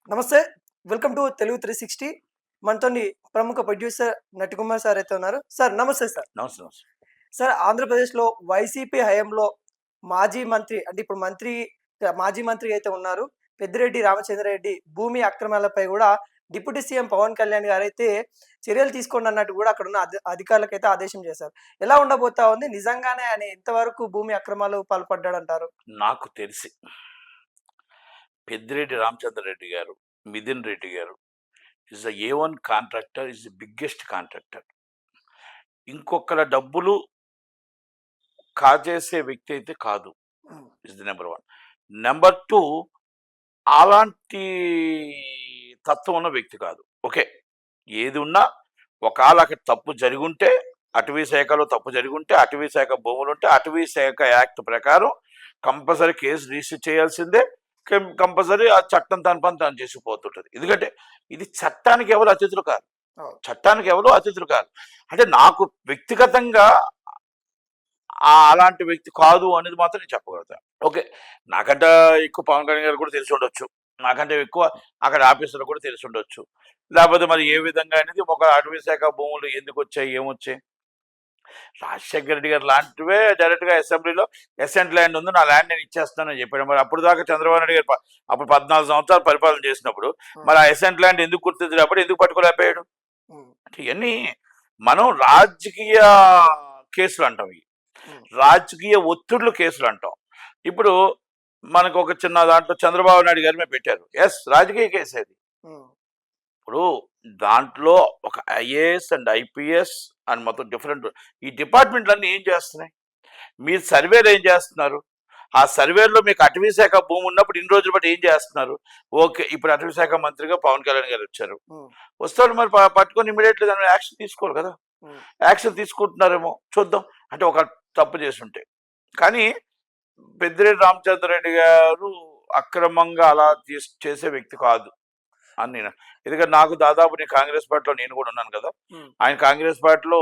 నమస్తే. Welcome to Telugu 360. మనతోని ప్రముఖ ప్రొడ్యూసర్ నటికుమార్ సార్ అయితే ఉన్నారు. సార్ నమస్తే సార్. నమస్తే. నమస్తే. సార్ ఆంధ్రప్రదేశ్‌లో వైసీపీ హయాంలో మాజీ మంత్రి అంటే ఇప్పుడు మాజీ మంత్రి అయితే ఉన్నారు. పెద్దిరెడ్డి రామచంద్రారెడ్డి భూమి అక్రమాలపై గూడా డిప్యూటీ సీఎం పవన్ కళ్యాణ్ గారైతే చర్యలు తీసుకోండి అన్నట్టు గూడా అక్కడున్న అధికారులకైతే ఆదేశం చేశారు. ఎలా ఉండబోతా ఉంది? నిజంగానే ఆయన ఎంతవరకు భూమి అక్రమాలు పాల్పడ్డాడంటారు? నాకు తెలిసి పెద్దిరెడ్డి రామచంద్రారెడ్డి గారు, మిథున్ రెడ్డి గారు is the A1 contractor, is the biggest contractor. ఇంకొకళ్ళ డబ్బులు కాజేసే వ్యక్తి అయితే కాదు. హ్మ్. Is the number 1. నెంబర్ 2, అలాంటి తత్వం ఉన్న వ్యక్తి కాదు. ఓకే. ఏది ఉన్నా ఒకవేళ అక్కడ తప్పు జరిగుంటే, అటవీ శాఖలో తప్పు జరిగుంటే, అటవీ శాఖ భూములుంటే, అటవీ శాఖ యాక్ట్ ప్రకారం కంపల్సరీ కేసు రిజిస్టర్ చేయాల్సిందే. కంపల్సరీ ఆ చట్టం తన పని తాను చేసుకుపోతుంటది. ఎందుకంటే ఇది చట్టానికి ఎవరు అతిథులు కాదు. అవును. చట్టానికి ఎవరు అతిథులు కాదు. అంటే నాకు వ్యక్తిగతంగా అలాంటి వ్యక్తి కాదు అనేది మాత్రం నేను చెప్పగలుగుతాను. ఓకే. నాకంటే ఎక్కువ పవన్ కళ్యాణ్ గారు కూడా తెలిసి ఉండొచ్చు. నాకంటే ఎక్కువ అక్కడ ఆఫీసర్లు కూడా తెలిసి ఉండొచ్చు. లేకపోతే మరి ఏ విధంగా అనేది ఒక అటవీ శాఖ భూములు ఎందుకొచ్చాయి, ఏమొచ్చాయి? రాజశేఖర రెడ్డి గారు లాంటివే డైరెక్ట్గా అసెంబ్లీలో ఎసెంట్ ల్యాండ్ ఉంది, నా ల్యాండ్ నేను ఇచ్చేస్తానని చెప్పాడు. మరి అప్పుడు దాకా చంద్రబాబు నాయుడు గారు అప్పుడు 14 సంవత్సరాలు పరిపాలన చేసినప్పుడు మరి ఆ ఎసెంట్ ల్యాండ్ ఎందుకు గుర్తించినప్పుడు ఎందుకు పట్టుకోలేకపోయాడు? హ్మ్. అంటే ఇవన్నీ మనం రాజకీయ కేసులు అంటాం. ఇవి హ్మ్. రాజకీయ ఒత్తిళ్లు కేసులు అంటాం. ఇప్పుడు మనకు ఒక చిన్న దాంట్లో చంద్రబాబు నాయుడు గారి మీద పెట్టారు. ఎస్, రాజకీయ కేసు అది. హ్మ్. ఇప్పుడు దాంట్లో ఒక ఐఏఎస్ అండ్ ఐపీఎస్ అండ్ మొత్తం డిఫరెంట్ ఈ డిపార్ట్మెంట్లన్నీ ఏం చేస్తున్నాయి? మీరు సర్వేలు ఏం చేస్తున్నారు? ఆ సర్వేలో మీకు అటవీ శాఖ భూమి ఉన్నప్పుడు ఇన్ని రోజులు బట్టి ఏం చేస్తున్నారు? ఓకే, ఇప్పుడు అటవీ శాఖ మంత్రిగా పవన్ కళ్యాణ్ గారు వచ్చారు. హ్మ్. వస్తాడు, మరి పట్టుకొని ఇమీడియట్లీ దాని యాక్షన్ తీసుకోరు కదా. హ్మ్. యాక్షన్ తీసుకుంటున్నారేమో చూద్దాం. అంటే ఒక తప్పు చేస్తుంటే. కానీ పెద్దిరెడ్డి రామచంద్రారెడ్డి గారు అక్రమంగా అలా చేసే వ్యక్తి కాదు అని నేను. ఎందుకంటే నాకు దాదాపు కాంగ్రెస్ పార్టీలో నేను కూడా ఉన్నాను కదా. హ్మ్. ఆయన కాంగ్రెస్ పార్టీలో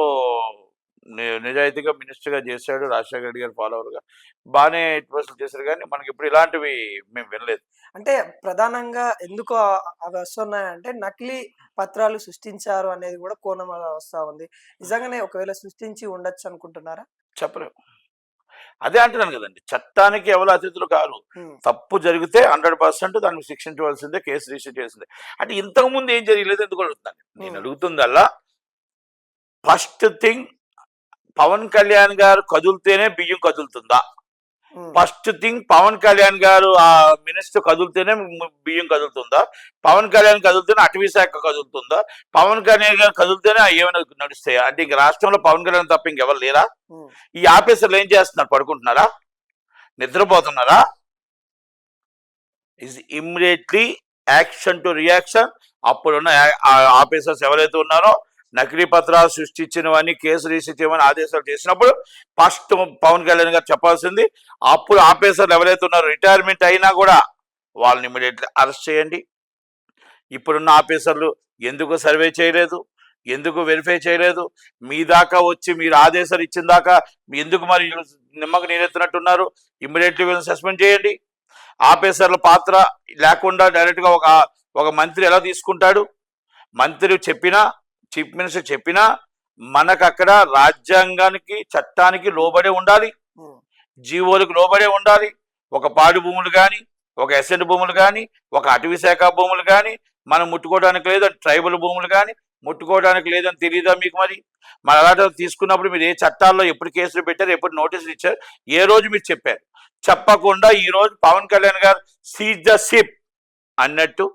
నిజాయితీగా మినిస్టర్గా చేశాడు. రాజశేఖర రెడ్డి గారు ఫాలోవర్గా బాగానే ఇన్వెస్ట్ చేశారు. కానీ మనకి ఇప్పుడు ఇలాంటివి మేము వినలేదు. అంటే ప్రధానంగా ఎందుకు అవి వస్తున్నాయంటే నకిలీ పత్రాలు సృష్టించారు అనేది కూడా కోణం వస్తా ఉంది. నిజంగానే ఒకవేళ సృష్టించి ఉండొచ్చు అనుకుంటున్నారా? చెప్పలేము. అదే అంటున్నాను కదండి, చట్టానికి ఎవరు అతిథులు కాదు. హ్మ్. తప్పు జరిగితే 100% దానికి శిక్షించవలసిందే, కేసు రిజిస్టర్ చేసిందే. అంటే ఇంతకుముందు ఏం జరగలేదు ఎందుకు అడుగుతున్నాను నేను. అడుగుతుందల్లా ఫస్ట్ థింగ్, పవన్ కళ్యాణ్ గారు కదులుతేనే బియ్యం కదులుతుందా? హ్మ్. ఫస్ట్ థింగ్, పవన్ కళ్యాణ్ గారు ఆ మినిస్టర్ కదులుతేనే బియ్యం కదులుతుందా? పవన్ కళ్యాణ్ కదులుతేనే అటవీ శాఖ కదులుతుందా? పవన్ కళ్యాణ్ గారు కదులుతేనే ఏమైనా నడుస్తాయా? అంటే ఇంక రాష్ట్రంలో పవన్ కళ్యాణ్ తప్ప ఇంకెవరు లేరా? హ్మ్. ఈ ఆఫీసర్లు ఏం చేస్తున్నారు? పడుకుంటున్నారా? నిద్రపోతున్నారా? Is immediately action to reaction. అప్పుడున్న ఆఫీసర్స్ ఎవరైతే ఉన్నారో నకిలీ పత్రాలు సృష్టించినవన్నీ కేసు రిజిస్టర్ చేయమని ఆదేశాలు చేసినప్పుడు ఫస్ట్ పవన్ కళ్యాణ్ గారు చెప్పాల్సింది, అప్పుడు ఆఫీసర్లు ఎవరైతే ఉన్నారో రిటైర్మెంట్ అయినా కూడా వాళ్ళని ఇమ్మీడియట్లీ అరెస్ట్ చేయండి. ఇప్పుడున్న ఆఫీసర్లు ఎందుకు సర్వే చేయలేదు, ఎందుకు వెరిఫై చేయలేదు? మీ దాకా వచ్చి మీరు ఆదేశాలు ఇచ్చిన దాకా ఎందుకు మరి నిమ్మకు నీరెత్తినట్టున్నారు? ఇమ్మీడియట్లీ వీళ్ళని సస్పెండ్ చేయండి. ఆఫీసర్ల పాత్ర లేకుండా డైరెక్ట్గా ఒక మంత్రి ఎలా తీసుకుంటాడు? మంత్రి చెప్పినా, చీఫ్ మినిస్టర్ చెప్పినా మనకు అక్కడ రాజ్యాంగానికి చట్టానికి లోబడే ఉండాలి, హ్మ్. జీవోలకు లోబడే ఉండాలి. ఒక పాడు భూములు కానీ, ఒక ఎసెంట్ భూములు కానీ, ఒక అటవీ శాఖ భూములు కానీ మనం ముట్టుకోవడానికి లేదని, ట్రైబల్ భూములు కానీ ముట్టుకోవడానికి లేదని తెలియదా మీకు? మరి అలాంటి తీసుకున్నప్పుడు మీరు ఏ చట్టాల్లో ఎప్పుడు కేసులు పెట్టారు, ఎప్పుడు నోటీసులు ఇచ్చారు, ఏ రోజు మీరు చెప్పారు? చెప్పకుండా ఈరోజు పవన్ కళ్యాణ్ గారు సీజ్ ద షిప్ అన్నట్టు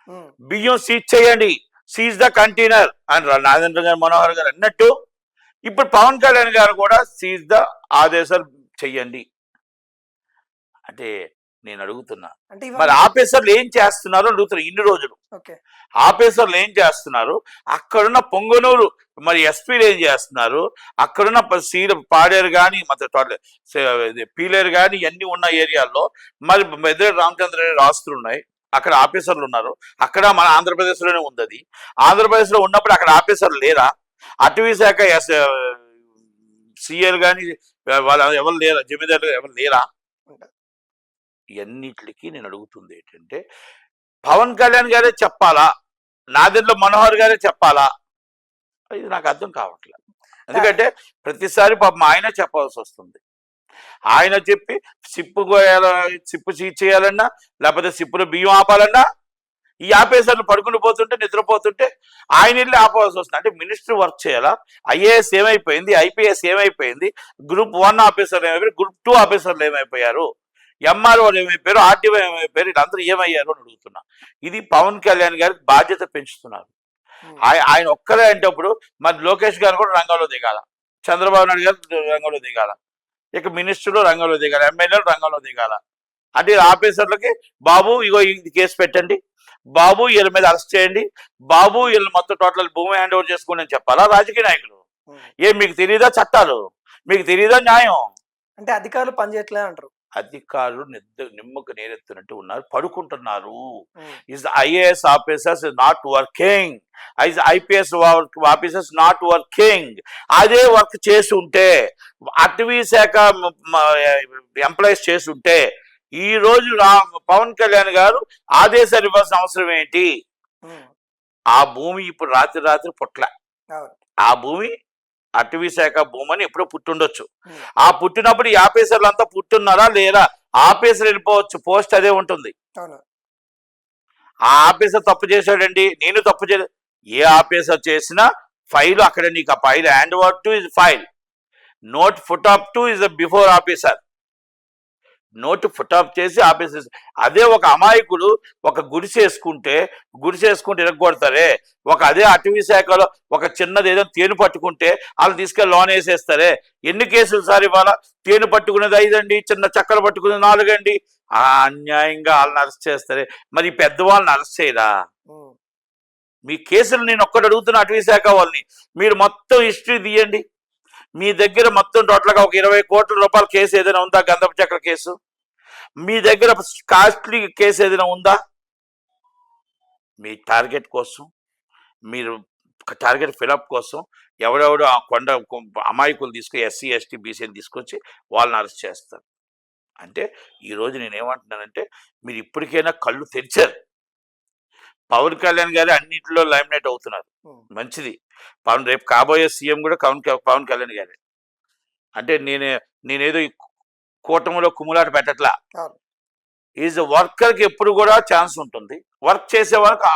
హ్మ్. బియ్యం సీజ్ చేయండి, సీజ్ ద కంటైనర్ అని నాగేంద్ర గారు, మనోహర్ గారు అన్నట్టు ఇప్పుడు పవన్ కళ్యాణ్ గారు కూడా సీజ్ ద ఆదేశాలు చెయ్యండి అంటే నేను అడుగుతున్నా. అంటే మరి ఇవన్నీ ఆఫీసర్లు ఏం చేస్తున్నారు అడుగుతున్నారు ఇన్ని రోజులు. ఓకే. ఆఫీసర్లు ఏం చేస్తున్నారు? అక్కడున్న పొంగనూరు మరి ఎస్పీలు ఏం చేస్తున్నారు? అక్కడున్న పాడేరు కానీ పీలేరు కానీ ఇవన్నీ ఉన్న ఏరియాల్లో మరి మెదడు రామచంద్రారెడ్డి ఆస్తులు ఉన్నాయి. అక్కడ ఆఫీసర్లు ఉన్నారు. అక్కడ మన ఆంధ్రప్రదేశ్లోనే ఉంది అది. ఆంధ్రప్రదేశ్లో ఉన్నప్పుడు అక్కడ ఆఫీసర్లు లేరా? అటవీ శాఖ సీఏలు కానీ వాళ్ళు ఎవరు లేరా? జమీదారులు ఎవరు లేరా? ఉంటా. ఇవన్నిటికి నేను అడుగుతుంది ఏంటంటే పవన్ కళ్యాణ్ గారే చెప్పాలా, నాదెండ్ల మనోహర్ గారే చెప్పాలా? ఇది నాకు అర్థం కావట్లేదు. ఎందుకంటే ప్రతిసారి పాపం ఆయన చెప్పాల్సి వస్తుంది. ఆయన చెప్పి సిప్పు సిప్పు సీజ్ చేయాలన్నా, లేకపోతే సిప్పులో బియ్యం ఆపాలన్నా, ఈ ఆపేసర్లు పడుకుని పోతుంటే, నిద్రపోతుంటే ఆయన వెళ్ళి ఆపాల్సి వస్తుంది. అంటే మినిస్టర్ వర్క్ చేయాలా? ఐఏఎస్ ఏమైపోయింది, ఐపీఎస్ ఏమైపోయింది, గ్రూప్ 1 ఆఫీసర్లు ఏమైపోయారు, గ్రూప్ 2 ఆఫీసర్లు ఏమైపోయారు, ఎంఆర్ఓలు ఏమైపోయారు, ఆర్టీఓ ఏమైపోయారు, వీళ్ళందరూ ఏమయ్యారు అని అడుగుతున్నా. ఇది పవన్ కళ్యాణ్ గారికి బాధ్యత పెంచుతున్నారు. ఆయన ఒక్కరే అంటప్పుడు మరి లోకేష్ గారు కూడా రంగంలో దిగాల, చంద్రబాబు నాయుడు గారు రంగంలో దిగాల, ఇక మినిస్టర్లు రంగంలో దిగాల, ఎమ్మెల్యేలు రంగంలో దిగాల. అంటే ఆఫీసర్లకి బాబు ఇగో ఇది కేసు పెట్టండి, బాబు వీళ్ళ మీద అరెస్ట్ చేయండి, బాబు వీళ్ళు మొత్తం టోటల్ భూమి హ్యాండ్ ఓవర్ చేసుకోండి అని చెప్పాలా రాజకీయ నాయకులు? మీకు తెలియదా చట్టాలు, మీకు తెలియదా న్యాయం? అంటే అధికారులు పనిచేయట్లే అంటారు. అధికారులు నిమ్మకు నీరెత్తునట్టు ఉన్నారు, పడుకుంటున్నారు. Is IAS officers not working, IPS officers not working. అదే వర్క్ చేసి ఉంటే, అటవీ శాఖ ఎంప్లాయీస్ చేసి ఉంటే ఈ రోజు పవన్ కళ్యాణ్ గారు ఆదేశాలు ఇవ్వాల్సిన అవసరం ఏంటి? ఆ భూమి ఇప్పుడు రాత్రి పుట్ల, ఆ భూమి అటవీ శాఖ భూమి అని ఎప్పుడో పుట్టుండొచ్చు. ఆ పుట్టినప్పుడు ఈ ఆఫీసర్లు అంతా పుట్టున్నారా లేదా? ఆఫీసర్ వెళ్ళిపోవచ్చు, పోస్ట్ అదే ఉంటుంది. ఆ ఆఫీసర్ తప్పు చేశాడండి, నేను తప్పు చేయలేదు. ఏ ఆఫీసర్ చేసినా ఫైల్ అక్కడ, నీకు ఆ file hand over to is file, note put up to is before officer. Note put up చేసి ఆపేసేసి, అదే ఒక అమాయకుడు ఒక గుడిసేసుకుంటే ఇరగొడతారే, అదే అటవీ శాఖలో ఒక చిన్నది ఏదో తేనె పట్టుకుంటే వాళ్ళు తీసుకెళ్ళి లోన్ వేసేస్తారే. ఎన్ని కేసులు సార్ ఇవాళ? తేనె పట్టుకునేది 5 అండి, చిన్న చక్కలు పట్టుకునేది 4 అండి. అన్యాయంగా వాళ్ళని అరెస్ట్ చేస్తారే. మరి పెద్దవాళ్ళని అరెస్ట్ చేయరా? మీ కేసులు నేను ఒక్కటి అడుగుతున్నా, అటవీ శాఖ వాళ్ళని, మీరు మొత్తం హిస్టరీ తీయండి. మీ దగ్గర మొత్తం టోటల్గా ఒక 20 కోట్ల రూపాయల కేసు ఏదైనా ఉందా? గంధపు చక్ర కేసు. మీ దగ్గర కాస్ట్లీ కేసు ఏదైనా ఉందా? మీ టార్గెట్ కోసం, మీరు టార్గెట్ ఫిలప్ కోసం ఎవడెవడో ఆ అమాయకులు తీసుకొని ఎస్సీ ఎస్టీ బీసీని తీసుకొచ్చి వాళ్ళని అరెస్ట్ చేస్తారు. అంటే ఈరోజు నేనేమంటున్నానంటే, మీరు ఇప్పటికైనా కళ్ళు తెరిచారు. పవన్ కళ్యాణ్ గారు అన్నింటిలో లైమ్లైట్ అవుతున్నారు, మంచిది. రేపు కాబోయే సీఎం కూడా పవన్ కళ్యాణ్ గారే. అంటే నేనేదో కూటమిలో కుమ్ములాట పెట్టట్లా. ఈజ్ వర్కర్కి ఎప్పుడు కూడా ఛాన్స్ ఉంటుంది, వర్క్ చేసే వాళ్ళకి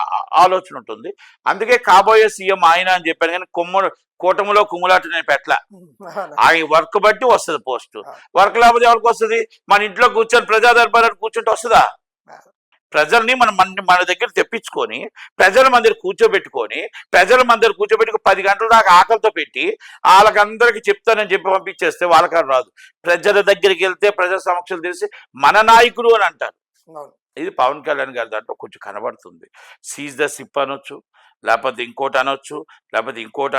ఆలోచన ఉంటుంది. అందుకే కాబోయే సీఎం ఆయన అని చెప్పాను. కానీ కూటమిలో కుమ్ములాట నేను పెట్టలా. ఆయన వర్క్ బట్టి వస్తుంది పోస్టు. వర్క్ లేకపోతే ఎవరికి వస్తుంది? మన ఇంట్లో కూర్చొని ప్రజా దర్బార్ కూర్చుంటే వస్తుందా? ప్రజల్ని మన దగ్గర తెప్పించుకొని, ప్రజల మందిర కూర్చోబెట్టుకొని 10 గంటల దాకా ఆకలితో పెట్టి వాళ్ళకందరికి చెప్తానని చెప్పి పంపించేస్తే వాళ్ళకి రాదు. ప్రజల దగ్గరికి వెళ్తే ప్రజల సమక్షం తెలిసి మన నాయకుడు అని అంటారు. ఇది పవన్ కళ్యాణ్ గారి దాంట్లో కొంచెం కనబడుతుంది. సీజ్ ద సిప్ అనొచ్చు, లేకపోతే ఇంకోటి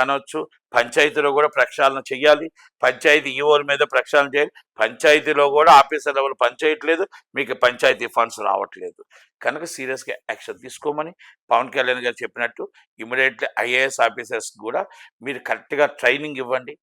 అనొచ్చు, పంచాయతీలో కూడా ప్రక్షాళన చెయ్యాలి, పంచాయతీ ఈఓల మీద ప్రక్షాళన చేయాలి. పంచాయతీలో కూడా ఆఫీసర్ లెవెల్ పనిచేయట్లేదు, మీకు పంచాయతీ ఫండ్స్ రావట్లేదు. కనుక సీరియస్గా యాక్షన్ తీసుకోమని పవన్ కళ్యాణ్ గారు చెప్పినట్టు ఇమీడియట్లీ ఐఏఎస్ ఆఫీసర్స్ కూడా మీరు కరెక్ట్గా ట్రైనింగ్ ఇవ్వండి.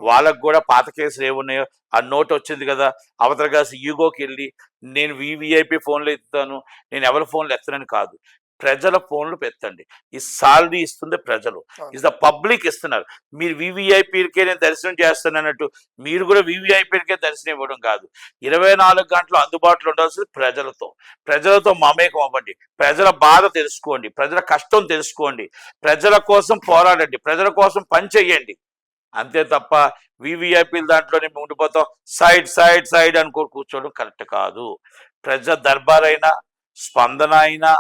వాళ్ళకు కూడా పాత కేసులు ఏమున్నాయో ఆ నోట్ వచ్చింది కదా, అవతల కాసి ఈగోకి వెళ్ళి నేను వివిఐపి ఫోన్లు ఎత్తుతాను, నేను ఎవరి ఫోన్లు ఎత్తనని కాదు. ప్రజల ఫోన్లు ఎత్తండి. ఈ సాలరీ ఇస్తుంది ప్రజలు, ఇస్ ద పబ్లిక్ ఇస్తున్నారు. మీరు వివిఐపీలకే నేను దర్శనం చేస్తానన్నట్టు మీరు కూడా వివిఐపీలకే దర్శనం ఇవ్వడం కాదు. 24 గంటలు అందుబాటులో ఉండాల్సింది ప్రజలతో మమేకం అవ్వండి, ప్రజల బాధ తెలుసుకోండి, ప్రజల కష్టం తెలుసుకోండి, ప్రజల కోసం పోరాడండి, ప్రజల కోసం పని చెయ్యండి. అంతే తప్ప వివిఐపీల దాంట్లోనే ఉండిపోతాం, సైడ్ అని కూర్చోవడం కరెక్ట్ కాదు. ప్రజల దర్బార్ అయినా, స్పందన అయినా,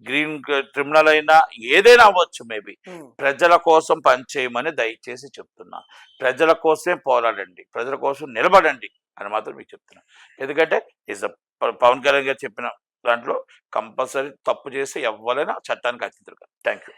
గ్రీన్ ట్రిబ్యునల్ అయినా ఏదైనా అవ్వచ్చు, మేబీ ప్రజల కోసం పనిచేయమని దయచేసి చెప్తున్నా. ప్రజల కోసమే పోరాడండి, ప్రజల కోసం నిలబడండి అని మాత్రం మీకు చెప్తున్నా. ఎందుకంటే పవన్ కళ్యాణ్ గారు చెప్పిన దాంట్లో కంపల్సరీ తప్పు చేసి ఎవ్వరైనా చట్టానికి అతీతులుగా. Thank you.